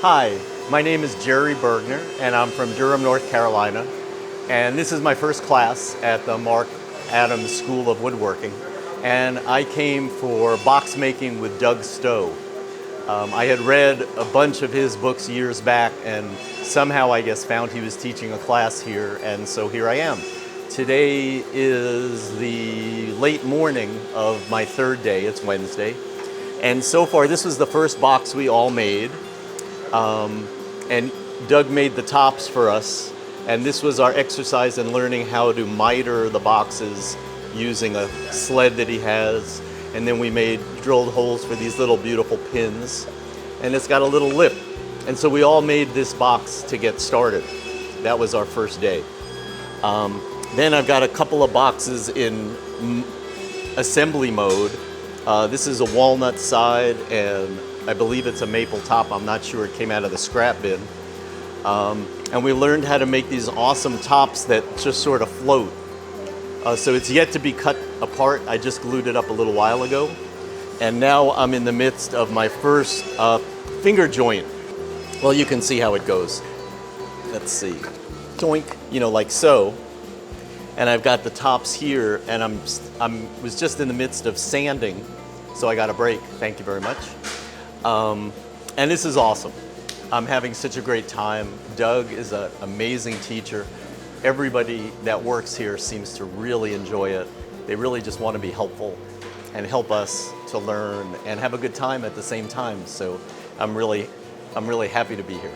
Hi, my name is Jerry Bergner, and I'm from Durham, North Carolina. And this is my first class at the Marc Adams School of Woodworking. And I came for box making with Doug Stowe. I had read a bunch of his books years back, and somehow I guess found he was teaching a class here, and so here I am. Today is the late morning of my third day. It's Wednesday. And so far, this was the first box we all made. And Doug made the tops for us, and this was our exercise in learning how to miter the boxes using a sled that he has. And then we drilled holes for these little beautiful pins, and it's got a little lip. And so we all made this box to get started. That was our first day. Then I've got a couple of boxes in assembly mode. This is a walnut side, and I believe it's a maple top. I'm not sure. It came out of the scrap bin. And we learned how to make these awesome tops that just sort of float. So it's yet to be cut apart. I just glued it up a little while ago. And now I'm in the midst of my first finger joint. Well, you can see how it goes. Let's see. Doink, like so. And I've got the tops here, and I was just in the midst of sanding, so I got a break. Thank you very much. And this is awesome. I'm having such a great time. Doug is an amazing teacher. Everybody that works here seems to really enjoy it. They really just want to be helpful and help us to learn and have a good time at the same time. So I'm really happy to be here.